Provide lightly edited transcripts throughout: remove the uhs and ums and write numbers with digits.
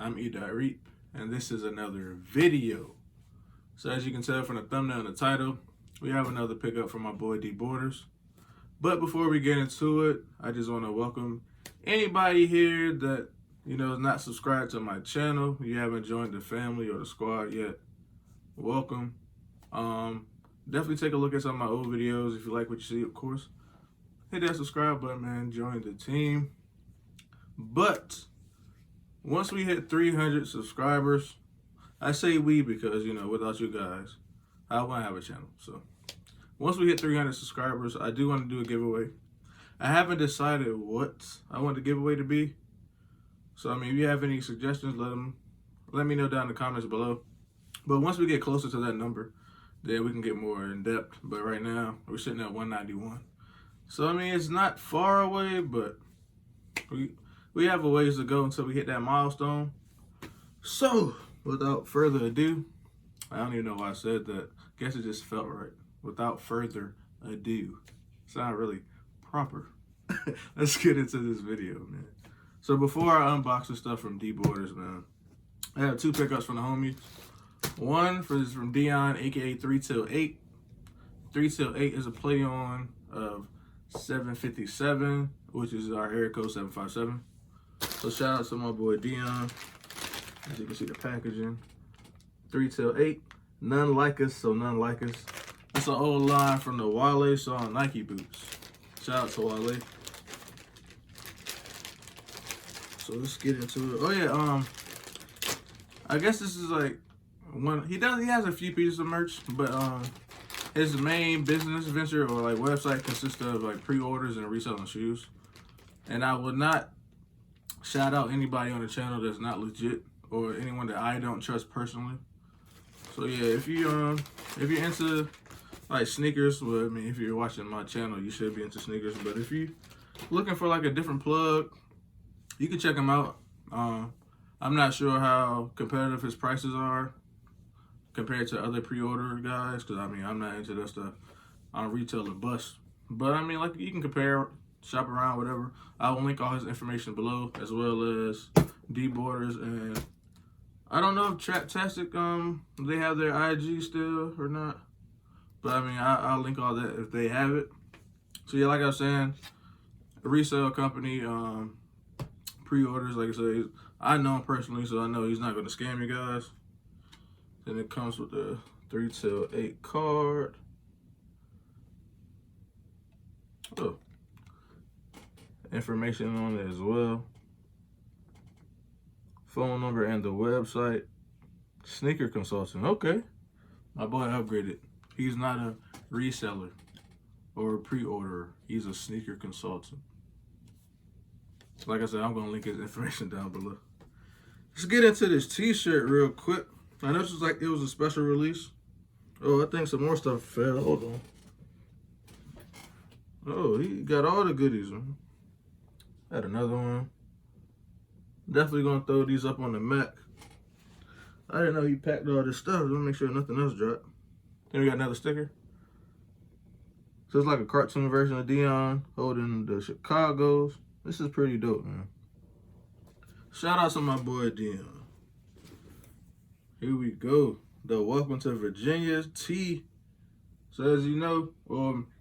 I'm E.Reap, and this is another video. So as you can tell from the thumbnail and the title, we have another pickup from my boy dborrters. But before we get into it, I just want to welcome anybody here that is not subscribed to my channel. You haven't joined the family or the squad yet. Welcome. Definitely take a look at some of my old videos if you like what you see, of course. Hit that subscribe button, man. Join the team. But once we hit 300 subscribers, I say we because, without you guys, I wouldn't have a channel. So once we hit 300 subscribers, I do want to do a giveaway. I haven't decided what I want the giveaway to be. So, if you have any suggestions, let me know down in the comments below. But once we get closer to that number, then we can get more in depth. But right now, we're sitting at 191. So, it's not far away, but we have a ways to go until we hit that milestone. So, without further ado, I don't even know why I said that. Guess it just felt right. Without further ado. Sound really proper. Let's get into this video, man. So before I unbox the stuff from dborrters, man, I have two pickups from the homies. One is from Dion, aka 3till8. 3till8 is a play on of 757, which is our area code 757. So shout out to my boy Dion. As you can see the packaging. 3till8. None like us, so none like us. That's an old line from the Wale song Nike Boots. Shout out to Wale. So let's get into it. Oh yeah, I guess this is like one he has a few pieces of merch, but his main business venture or like website consists of like pre-orders and reselling shoes. And I would not shout out anybody on the channel that's not legit or anyone that I don't trust personally. So yeah, if you're into like sneakers, well, if you're watching my channel, you should be into sneakers. But if you're looking for like a different plug, you can check him out. I'm not sure how competitive his prices are compared to other pre-order guys, because I'm not into that stuff on retail or bust. But like you can compare, shop around, whatever. I will link all his information below, as well as dborrters, and I don't know if Traptastic they have their IG still or not. But I'll link all that if they have it. So yeah, like I was saying, a resale company, pre-orders, like I said, I know him personally, so I know he's not gonna scam you guys. Then it comes with the 3till8 card. Oh, information on it as well. Phone number and the website. Sneaker consultant. Okay, my boy upgraded. He's not a reseller or a pre-orderer. He's a sneaker consultant. Like I said, I'm gonna link his information down below. Let's get into this t-shirt real quick. I know it was a special release. Oh, I think some more stuff fell. Hold on. Oh, he got all the goodies. Had another one. Definitely gonna throw these up on the Mac. I didn't know he packed all this stuff. Let me make sure nothing else dropped. Then we got another sticker. So it's like a cartoon version of Dion holding the Chicago's. This is pretty dope, man. Shout out to my boy Dion. Here we go. The Welcome to Virginia tee. So as you know,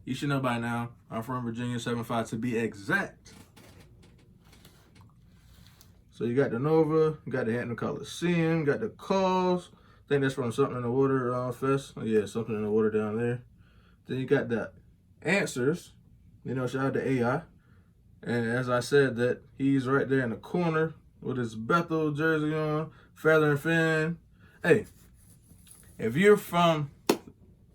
you should know by now, I'm from Virginia, 7'5" to be exact. So you got the Nova, you got the Hampton Coliseum, got the calls. I think that's from Something in the Water Fest. Oh, yeah, Something in the Water down there. Then you got the answers. Shout out to AI. And as I said, that he's right there in the corner with his Bethel jersey on, feather and fin. Hey, if you're from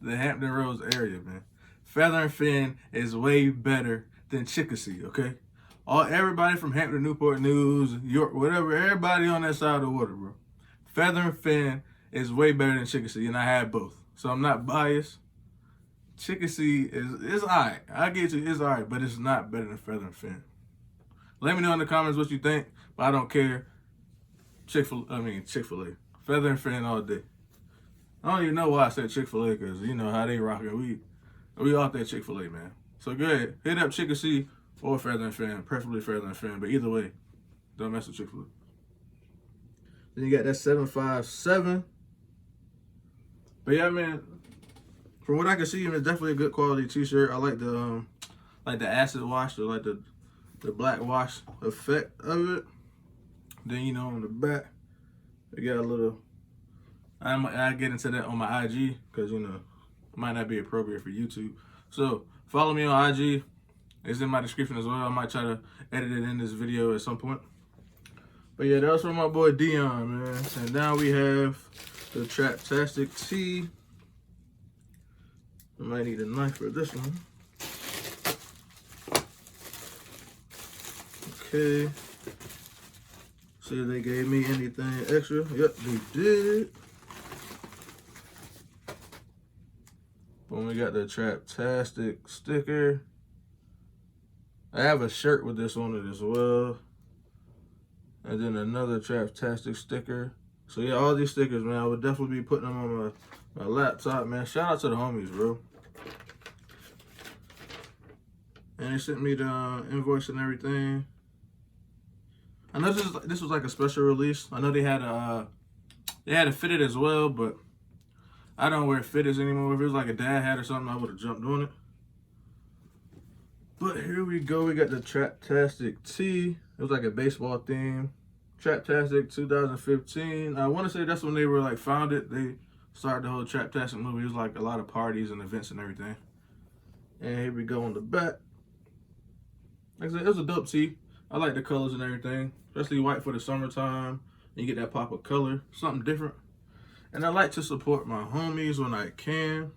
the Hampton Roads area, man, feather and fin is way better than Chickasee, okay? Everybody from Hampton, Newport News, York, whatever, everybody on that side of the water, bro. Feather and fin is way better than Chickasee, and I had both. So I'm not biased. Chickasee is alright. I get you, it's alright, but it's not better than feather and fin. Let me know in the comments what you think, but I don't care. Chick-fil-A. Feather and fin all day. I don't even know why I said Chick-fil-A, because you know how they rockin'. We out there Chick-fil-A, man. So go ahead, hit up Chickasee or feather and fin, preferably feather and fin, but either way, don't mess with Chick-fil-A. Then you got that 757. But yeah, man, from what I can see, it's definitely a good quality t-shirt. I like the acid wash, or like the black wash effect of it. Then, you know, on the back, they got a little, I get into that on my IG, because, you know, it might not be appropriate for YouTube. So follow me on IG. It's in my description as well. I might try to edit it in this video at some point. But yeah, that was from my boy Dion, man. And now we have the Traptastic tee. I might need a knife for this one. Okay. See if they gave me anything extra. Yep, they did. Boom, we got the Traptastic sticker. I have a shirt with this on it as well. And then another Traptastic sticker. So yeah, all these stickers, man, I would definitely be putting them on my laptop, man. Shout out to the homies, bro. And they sent me the invoice and everything. I know this was like a special release. I know they had a fitted as well, but I don't wear fitteds anymore. If it was like a dad hat or something, I would have jumped on it. But here we go. We got the Traptastic tee. It was like a baseball theme. Traptastic 2015. I want to say that's when they were like founded. They started the whole Traptastic movie. It was like a lot of parties and events and everything. And here we go on the back. Like I said, it was a dope tee. I like the colors and everything, especially white for the summertime. You get that pop of color, something different. And I like to support my homies when I can.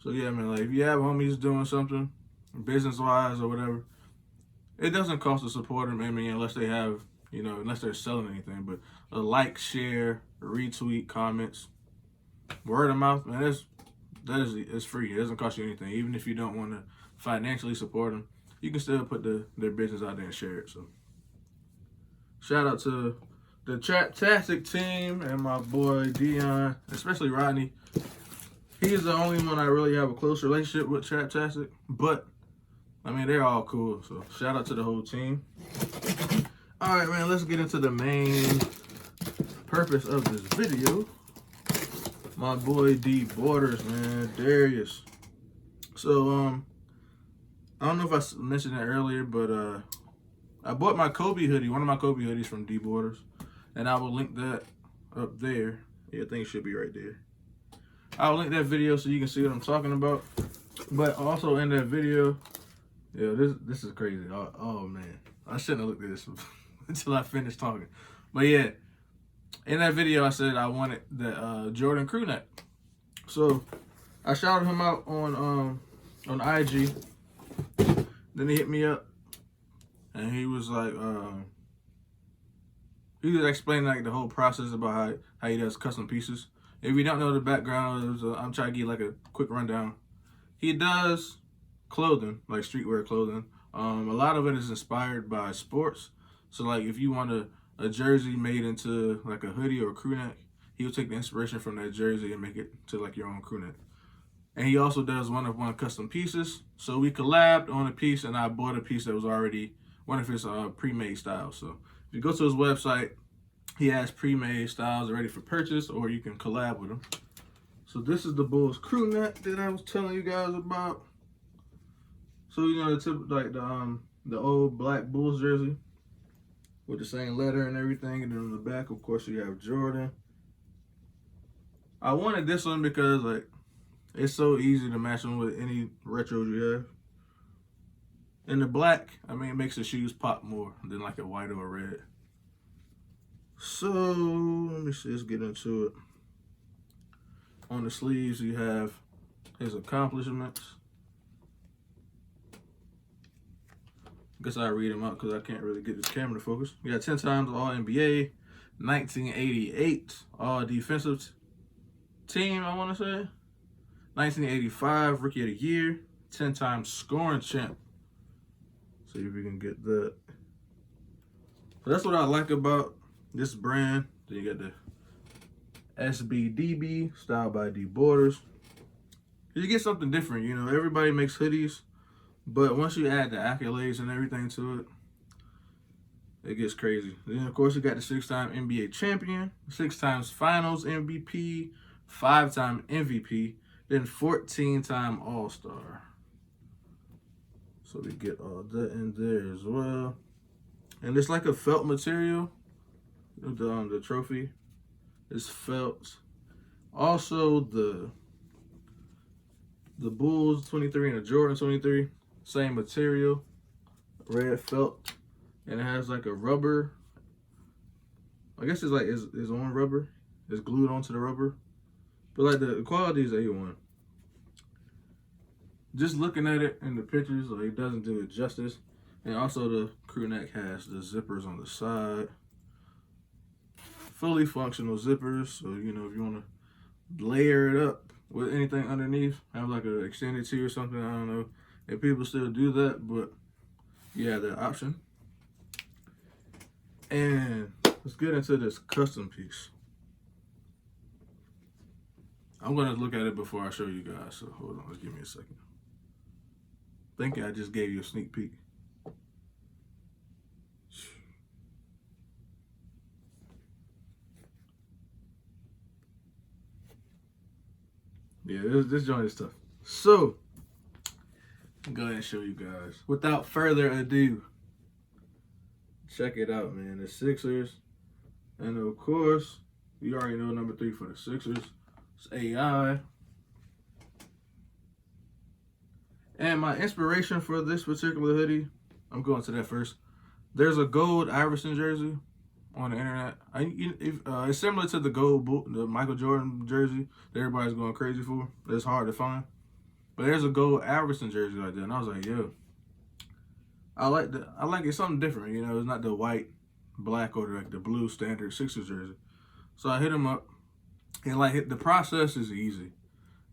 So yeah, man, like if you have homies doing something, business-wise or whatever, it doesn't cost to support them, I mean, unless they have, you know, unless they're selling anything. But a like, share, retweet, comments, word of mouth, man, it's free. It doesn't cost you anything. Even if you don't want to financially support them, you can still put their business out there and share it. So shout out to the Traptastic team and my boy Dion, especially Rodney. He's the only one I really have a close relationship with, Traptastic. But I mean, they're all cool. So shout out to the whole team. All right, man, let's get into the main purpose of this video. My boy dborters, man, Darius. So I don't know if I mentioned that earlier, but I bought my Kobe hoodie, one of my Kobe hoodies from dborters, and I will link that up there. Yeah, I think it should be right there. I'll link that video so you can see what I'm talking about. But also in that video, yeah, this is crazy. Oh man, I shouldn't have looked at this until I finished talking. But yeah, in that video I said I wanted the Jordan crewneck. So I shouted him out on IG. Then he hit me up, and he was like, he was explaining like the whole process about how he does custom pieces. If you don't know the background, I'm trying to give like a quick rundown. He does clothing, like streetwear clothing. A lot of it is inspired by sports. So like if you want a jersey made into like a hoodie or a crewneck, he'll take the inspiration from that jersey and make it to like your own crewneck. And he also does one-of-one custom pieces. So we collabed on a piece, and I bought a piece that was already one of his pre-made styles. So if you go to his website, he has pre-made styles ready for purchase, or you can collab with him. So this is the Bulls crewneck that I was telling you guys about. So you know the old black Bulls jersey with the same letter and everything, and then on the back, of course, you have Jordan. I wanted this one because like it's so easy to match them with any retros you have. And the black, I mean, it makes the shoes pop more than like a white or a red. So let me see, let's get into it. On the sleeves, you have his accomplishments. I guess I'll read them out because I can't really get this camera to focus. You got 10 times All-NBA, 1988 All-Defensive Team, I want to say. 1985 Rookie of the Year, 10 times scoring champ. See if we can get that. So that's what I like about this brand. Then you got the SBDB, styled by dborters. You get something different, you know. Everybody makes hoodies, but once you add the accolades and everything to it, it gets crazy. Then, of course, you got the 6-time NBA champion, 6 times finals MVP, 5-time MVP, then 14-time All-Star. So we get all that in there as well. And it's like a felt material. The trophy is felt. Also, the Bulls 23 and the Jordan 23, same material, red felt, and it has like a rubber. I guess it's like it's on rubber. It's glued onto the rubber, but like the quality is A1. Just looking at it in the pictures, like, it doesn't do it justice. And also the crew neck has the zippers on the side, fully functional zippers. So you know, if you want to layer it up with anything underneath, have like an extended tee or something. I don't know if people still do that, but yeah, that option. And let's get into this custom piece. I'm gonna look at it before I show you guys. So hold on, let's give me a second. Think I just gave you a sneak peek. Yeah, this joint is tough. So, I'll go ahead and show you guys. Without further ado, check it out, man. The Sixers. And of course, you already know number 3 for the Sixers. It's AI. And my inspiration for this particular hoodie, I'm going to that first. There's a gold Iverson jersey on the internet. It's similar to the the Michael Jordan jersey that everybody's going crazy for. It's hard to find. But there's a gold Iverson jersey like that. And I was like, yo, I like it something different. You know, it's not the white, black, or like the blue standard Sixers jersey. So I hit him up. And like the process is easy.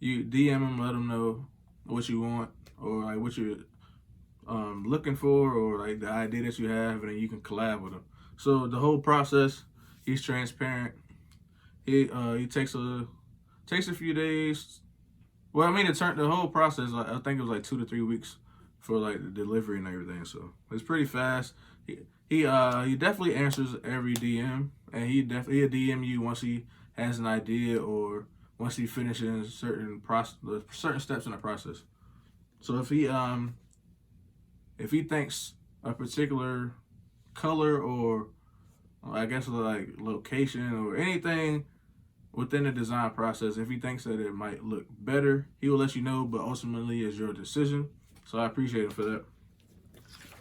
You DM him, let him know what you want or like what you're looking for or like the idea that you have, and then you can collab with him. So the whole process, he's transparent. He takes a few days. Well, I mean, the whole process, I think it was like 2 to 3 weeks for like the delivery and everything. So it's pretty fast. He definitely answers every DM, and he'll DM you once he has an idea or once he finishes certain steps in the process. So if he thinks a particular color or I guess like location or anything within the design process, if he thinks that it might look better, he will let you know, but ultimately it's your decision. So I appreciate him for that.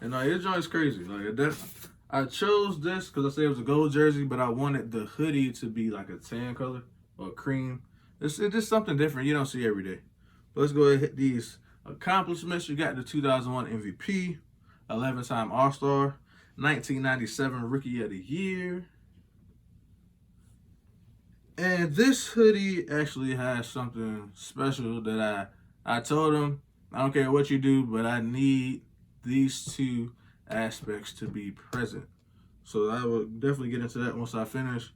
And his joint is crazy. Like I chose this because I said it was a gold jersey, but I wanted the hoodie to be like a tan color or cream. It's just something different you don't see every day. But let's go ahead and hit these accomplishments. You got the 2001 MVP, 11-time All-Star, 1997 Rookie of the Year. And this hoodie actually has something special that I told him, I don't care what you do, but I need these 2 aspects to be present. So I will definitely get into that once I finish.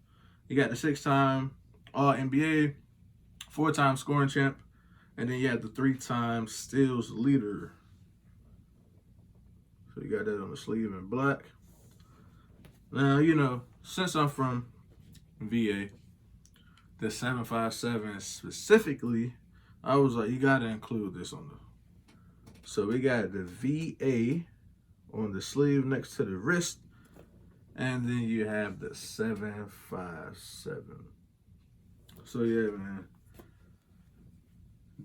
You got the 6-time All-NBA, 4-time scoring champ, and then you have the 3-time steals leader. So you got that on the sleeve in black. Now, you know, since I'm from VA, the 757 specifically, I was like, you got to include this on the. So we got the VA on the sleeve next to the wrist, and then you have the 757. So yeah, man.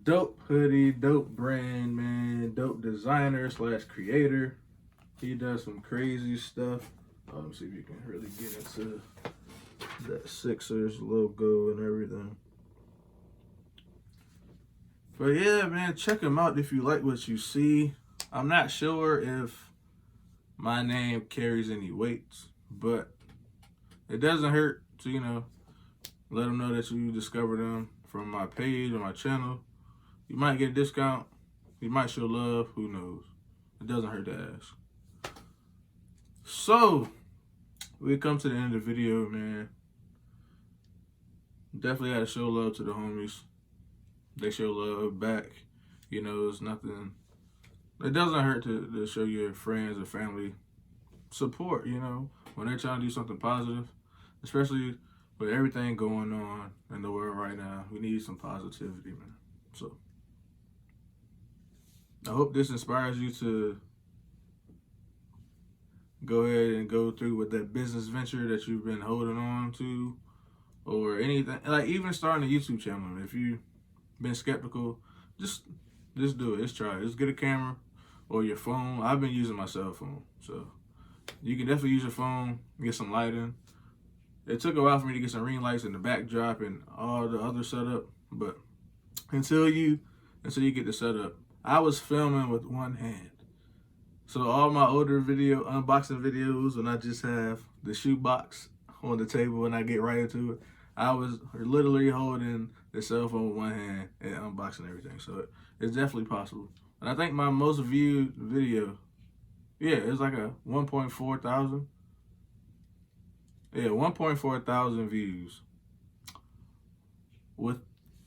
Dope hoodie, dope brand, man. Dope designer / creator. He does some crazy stuff. Let's see if you can really get into that Sixers logo and everything. But yeah, man, check him out if you like what you see. I'm not sure if my name carries any weights, but it doesn't hurt to, you know, let them know that you discovered them from my page or my channel. You might get a discount. You might show love. Who knows? It doesn't hurt to ask. So, we come to the end of the video, man. Definitely got to show love to the homies. They show love back. You know, it's nothing. It doesn't hurt to show your friends or family support, you know. when they're trying to do something positive, especially with everything going on in the world right now, we need some positivity, man. So I hope this inspires you to go ahead and go through with that business venture that you've been holding on to, or anything, like even starting a YouTube channel. If you've been skeptical, just do it. Just try it. Just get a camera or your phone. I've been using my cell phone, so you can definitely use your phone, get some lighting. It took a while for me to get some ring lights and the backdrop and all the other setup, but until you get the setup, I was filming with one hand. So all my older unboxing videos, when I just have the shoe box on the table and I get right into it, I was literally holding the cell phone with one hand and unboxing everything. So it's definitely possible. And I think my most viewed video, yeah, it's like a 1.4 thousand. Yeah, 1.4 thousand views with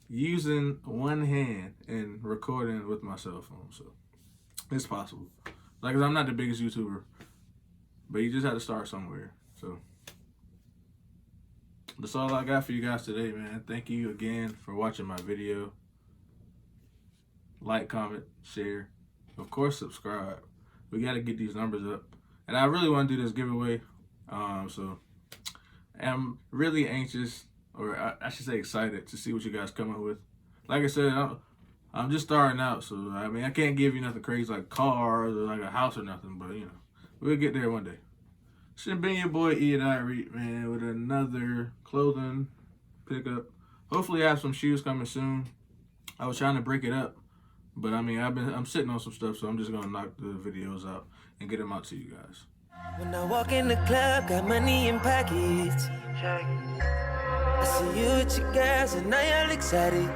using one hand and recording with my cell phone. So it's possible. Like, I'm not the biggest YouTuber, but you just have to start somewhere. So that's all I got for you guys today, man. Thank you again for watching my video. Like, comment, share. Of course, subscribe. We got to get these numbers up. And I really want to do this giveaway. So I'm really anxious, or I should say excited, to see what you guys come up with. Like I said, I'm just starting out, so I mean, I can't give you nothing crazy like cars or like a house or nothing, but you know, we'll get there one day. Should have been your boy E.Reed, man, with another clothing pickup. Hopefully I have some shoes coming soon. I was trying to break it up, but I mean, I'm sitting on some stuff, so I'm just gonna knock the videos out and get them out to you guys. When I walk in the club, got money in pockets. I see you with your guys and now you're excited.